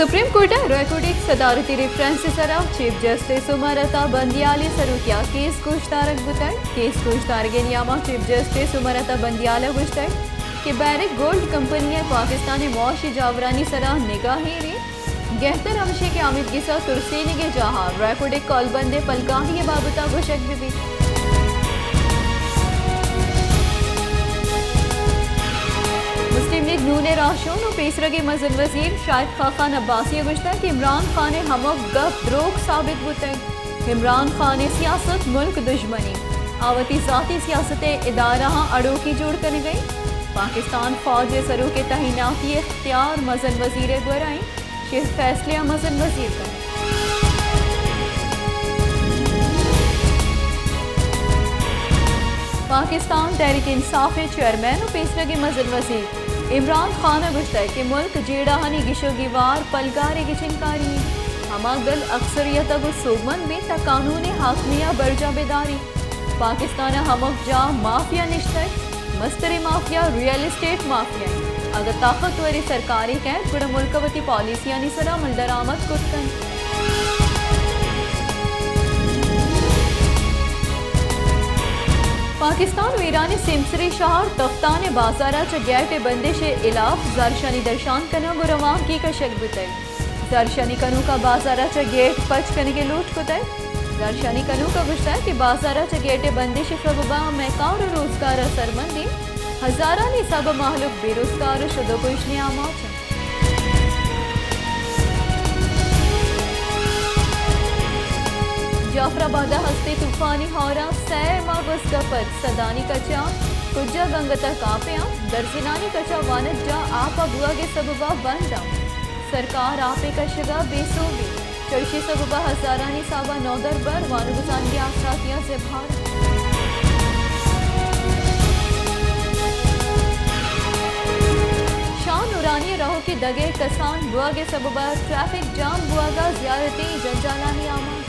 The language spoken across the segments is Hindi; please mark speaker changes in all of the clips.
Speaker 1: सुप्रीम कोर्ट रेकॉर्डिक सदारती रेफरेंस सरा चीफ जस्टिस उमरता बंदियाले सरुकिया केस गोश्तारक बुताई केस गोश्तारगे नियामा चीफ जस्टिस उमरता बंदियाला गुश्ताई कि बैरिक गोल्ड कंपनी पाकिस्तानी मौशी जावरानी सरा निगाही रे गहतर अमशे के आमिद गिसा तुरसेनी के जहाँ रेकॉर्डिक कॉलबंदे पलकाही बाबता गुशक भी मुस्लिम लीग नून राशों और पेसरगे मजन वजीर शाहिद खान अब्बासी गुश्ता कि इमरान खान हमक गप द्रोग साबित होते इमरान खान सियासत मुल्क दुश्मनी आवती जाती सियासत इदारा अड़ो की जोड़ कर गई पाकिस्तान फौज सरू के तहिनाती इख्तियार मजन वजीर गुराई शेख फैसले मजन वजीर कर पाकिस्तान तहरीक इंसाफ चेयरमैन और पेसरगे मजन वजीर इमरान खान गुश्ता कि मुल्क जेड़ाहानी गिशोगीवार पलगारे की चिनकारी हमागल अक्सरियत सोमन में ता कानून हाकमिया बरजा बेदारी पाकिस्तान हमक जा माफिया निश्तर मस्तरे माफिया रियल एस्टेट माफिया अगर ताकतवरी सरकारी कैद गुड़ मुल्कवती पॉलिसियां निसरा मलदरामत कुर्तन पाकिस्तान व ईरान सिमसरी शहर तफ्तान बाजारा चगैट बंदिश इलाफ जारशानी दर्शान कना गुरवाम की कशक बुतई जारशानी कनू का बाजारा चगेट पच कन के लूट कुतई जारशानी कनू का गुश्ता है कि बाजारा चगेट बंदिश सबबा मैकार रोजगार सरमंदी हजारा ने सब माहलुक बेरोजगार शुद्ध कुशने आमाच जाफराबाद हस्ते तूफानी हौरा सैर मागुस गपत सदानी कचा कुजा गंगता कापया दर्जनानी कचा वानत जा आपा बुआ के सबबा बंदा सरकार आपे कशगा बेसोबी चर्शी सबबा हजारानी साबा नौदर बर वानुगुसान की आसरातियां से भार शान नूरानी रहो की दगे कसान बुआ के सबबा ट्रैफिक जाम बुआ का जियारती जंजालानी आमा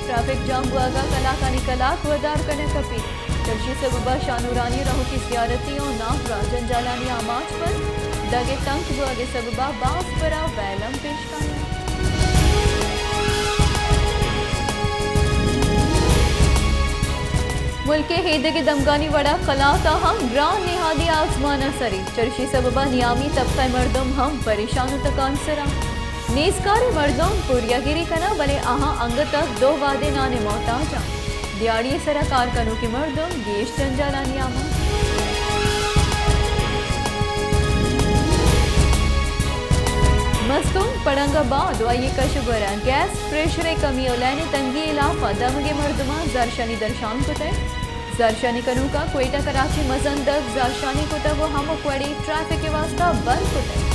Speaker 1: ट्रैफिक जाम बुआ का कला निकलाक वदार कने कपी चर्शी सबबा शानूरानी रहो की जियारतियों नाफरा जंजालानी आमाज पर दगे तंक बुआ के सबबा बास परा वैलम पेश करना मुल्के हेदे के दमगानी वड़ा कलाता हम ग्रान निहादी आजमाना सरी चर्शी सबबा नियामी तबका मर्दम हम परेशान तकान सरा नेसकार मर्दम पुरियागिरी कना भले आहा अंग तक दो वादे नाने मोहताजा दियाड़ी सरा कारकनों के मर्दम गेश जंजालानी आमा मस्तूम पड़ंगाबाद वाये कशुगरा गैस प्रेशर कमी ओलाने तंगी इलाफा दमगे मर्दमा जारशानी दर्शान कुतै जारशानी कनू का कोयटा कराची मजन दग जारशानी कुतै वो हम क्वड़ी ट्रैफिक के वास्ता बंद कुतै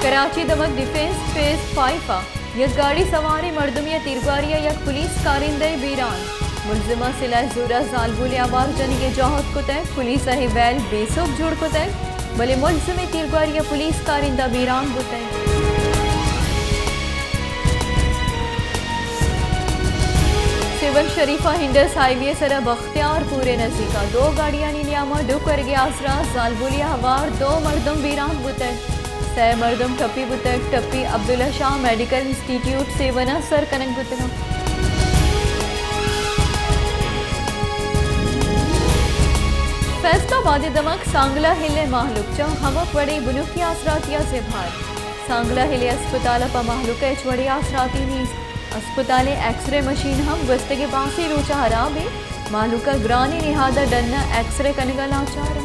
Speaker 1: कराची दमक डिफेंस फेज 5 यक गाड़ी सवारी मर्दमिया तिरगारिया यक पुलिस कारिंदे बीरान मुलजिमा सिलाह जुरा जालबुल आवार जनी के जौहद को तय पुलिस अही वैल बेसोक जुड़ को तय भले मुलजिम तिरगारिया पुलिस कारिंदा बीरान को तय सिवन शरीफा हिंडस हाईवे सरा बख्तियार पूरे नजीका दो गाड़ियां नियामा डुकर गया आसरा जालबुलिया हवार दो मर्दम बीरान बुतय सै मर्दम टप्पी बुतक टप्पी अब्दुल्ला शाह मेडिकल इंस्टीट्यूट सेवना सर कनक बुतना फैसलाबाद दमक सांगला हिले माहलुकचा हमक बड़े बुनुकी आसरातिया से भार सांगला हिले अस्पताल पा माहलुक बड़े आसराती नीस अस्पताल एक्सरे मशीन हम वस्तगे बासी रोचा हराबे माहलुका ग्रानी निहादा डन्ना एक्सरे कनगा लाचार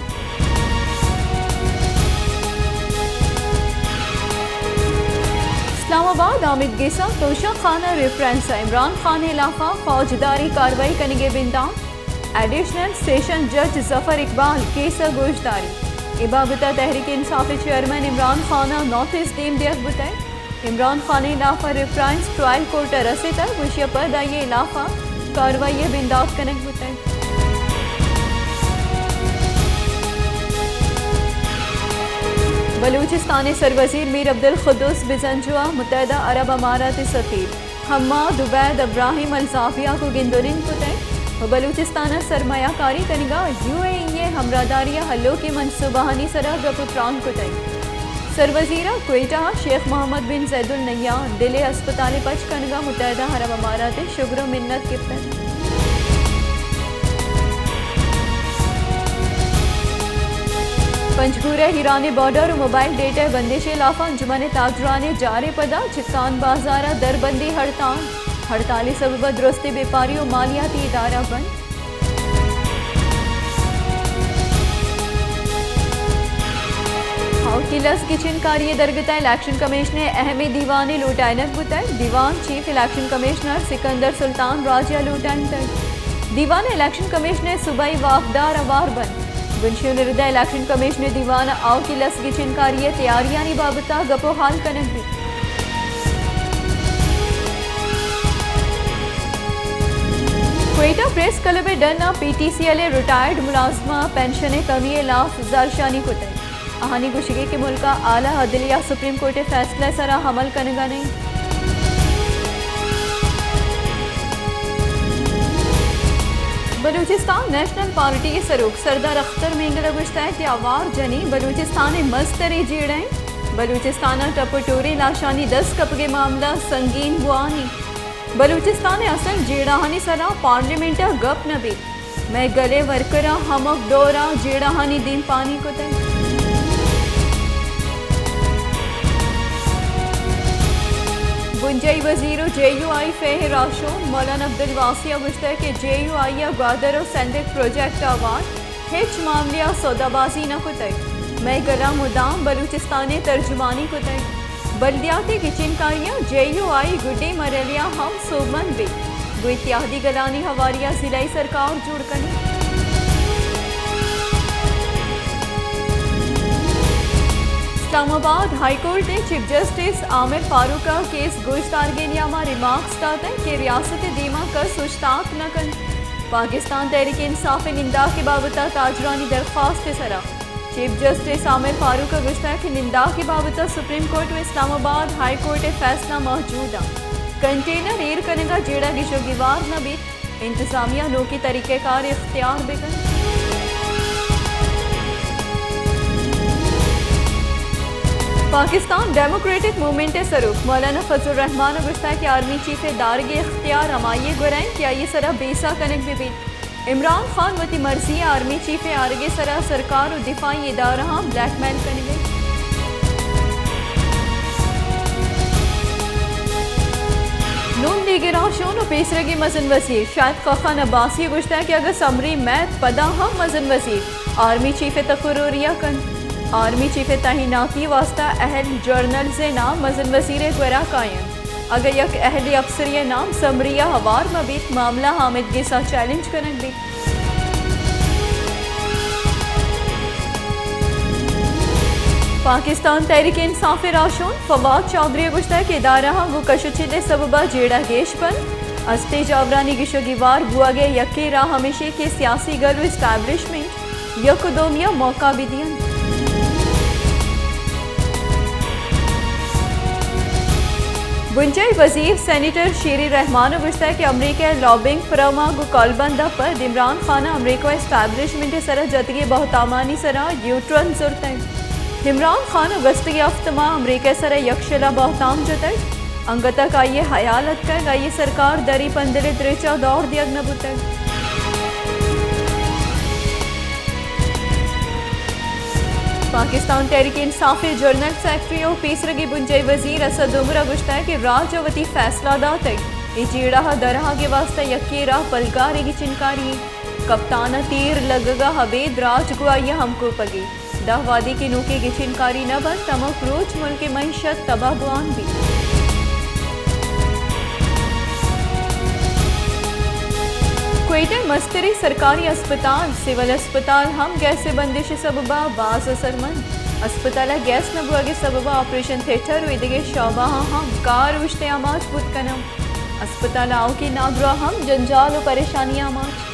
Speaker 1: इस्लामाबाद आमिद गेसा तोशा खाना रेफरेंस इमरान खान इलाफा फौजदारी कार्रवाई कनिगे बिंदाम एडिशनल सेशन जज जफर इकबाल केस गोशदारी इबाबता तहरीक इंसाफ चेयरमैन इमरान खाना नॉर्थ ईस्ट टीम दियक बुताई इमरान खान इलाफा रेफरेंस ट्रायल कोर्ट रसे तक विषय पर दाइए इलाफा कार्रवाई बिंदात कनक बुताई बलूचिस्तान सरवजीर मीर अब्दुल खुद्दूस बिजंजुआ मुत्तहदा अरब अमारात सफ़ीर हम्माद उबैद इब्राहिम अल-ज़ाफिया को गिंदुरिन कुतै बलूचिस्तान सरमायाकारी कनिगा UAE हमरादारिया हल्लो की मनसूबाहानी सरा गपुत्रान कुतई सरवजीरा क्वेटा शेख मोहम्मद बिन जैदुल नय्यान दिले अस्पताल पच कनगा मुतहदा हरम अमारात शुक्र मिन्नत गिफ्तन पंचगूरे हिरानी बॉर्डर मोबाइल डेटा बंदिशे लाफा अंजुमन ताजराने जारे पदा चिक्कान बाजारा दरबंदी हड़ताली सबब दुरुस्ती व्यापारियों मालियाती इदारा बंद किलस किचन कार्य दरगता इलेक्शन कमिश्नर अहमी दीवानी लूटाइनत बुतय दीवान chief election commissioner Sikandar Sultan राजिया लूटाइन तक दीवान इलेक्शन कमिश्नर सुबई वाफदार अवार बन बुनशिव निर्दा इलेक्शन कमिश्नर दीवान आओ किलस किचन कार्य तैयारियां बाबता गपो हाल कनक भी क्वेटा प्रेस क्लब डना PTCL रिटायर्ड मुलाजमा पेंशन कमी लाफ जारशानी कुतय अहानी गुशिगे के मुल्का आला अदलिया सुप्रीम कोर्ट फैसला सरा हमल कनेगा नहीं बलूचिस्तान नेशनल पार्टी के सरूक सरदार अख्तर मेंगला गुश्ता है कि आवार जनी बलूचिस्तान मस्तरे जीड़ें बलूचिस्तान टपटोरी लाशानी 10 कप के मामला संगीन बुआनी बलूचिस्तान असल जेड़ाहानी सरा पार्लियामेंट गप नबी मैं गले वर्करा हमक डोरा जेड़ाहानी दिन पानी को तय गुंजई वजीर JUI फेह राशोन मौलाना अब्दुल वासिया गुश्ता के JUI ग्वादर और सैंडिक प्रोजेक्ट आवान हिच मामलिया सौदाबाजी न कुतई मैं गला मुदाम बलूचिस्तानी तर्जुमानी कुतई बल्दियाती किचन कारियाँ JUI गुड्डी मरलिया हम सोमन बे गो इत्यादि गलानी हवारिया जिलाई सरकार जुड़ कनी इस्लामाबाद हाईकोर्ट ने चीफ जस्टिस आमिर फारूक का केस गुश्तारगेनियामा रिमार्क्स दाते कि रियासत दीमा कर सुश्ताक न कर पाकिस्तान तहरीक इंसाफ निंदा के बाबता ताजरानी दरख्वास्त सरा चीफ जस्टिस आमिर फारूक का गुश्ता कि निंदा के बाबता सुप्रीम कोर्ट में इस्लामाबाद हाई कोर्ट फैसला मौजूद कंटेनर एयर कनेगा जेड़ा गिशोगिवार न भी इंतजामिया नो की तरीक़ेकार इख्तियार बेगन पाकिस्तान डेमोक्रेटिक मूवमेंट सरूक मौलाना फजल रहमान गुश्ता की आर्मी चीफ दारगे इख्तियार अमाइए गुराएं क्या ये सरा बेसा कनेक भी इमरान खान वती मर्जी आर्मी चीफ आरगे सरा सरकार और दिफाई इदारा ब्लैकमेल करेंगे नून दिगराशों और पेसरगी मजन वजीर शायद खान अब्बासी गुश्ता है कि अगर समरी मैथ पदा हम मजन वजीर आर्मी चीफ तकरूरिया कन आर्मी चीफ तैनाती वास्ता अहल जर्नल से नाम मजन वजीर गुरा कायम अगर यक अहली अफसरिया नाम समरिया हवार मबीत मामला हामिद के साथ चैलेंज करन भी पाकिस्तान तहरीक इंसाफ राशोन फवाद चौधरी गुश्ता के इदारा वो कशुचिले सबबा जेड़ा गेश पर अस्ते जावरानी गिशोगिवार बुआ गए यके राह हमेशे के सियासी गल इस्टेब्लिशमेंट यकदोमिया मौका भी दिया बुंजई वजीर सेनेटर शेरी रहमान गुश्ता कि अमरीका लॉबिंग फरमा गो कॉलबंदा पर इमरान खान अमरीका इस्टेब्लिशमेंट सरा जतगे बहुतामानी सरा यूट्रन जुरत इमरान खान गस्तगी अफ्तमा अमरीका सरा यक्षला बहुताम जतय अंगता का ये हयालत कर गाये सरकार दरी पंदले त्रेचा दौर दिया नबुत पाकिस्तान तहरीक इंसाफ जनरल सेक्रेटरी और पीसरगी बुंजई वजीर असद उमरा गुश्ता है कि राजवती फैसला दात इचीड़ा दरहा के वास्ता यकेरा पलगारे की चिनकारी कप्ताना तीर लगगा हबेद राज गुआया हमको पगी दाहवादी की नूके की चिनकारी न बन तमक रोज मुल्क मईशत तबाह गुआन भी क्वेटा मस्तरी सरकारी अस्पताल सिविल अस्पताल हम गैस से बंदिश सबबा बाज असरमंद अस्पताल गैस नबुआ के सबबा ऑपरेशन थिएटर इदगे शोबा हम कार उश्ते आमाज बुत कनम अस्पताल आओ की नादरा हम जंजाल और परेशानियां आमाज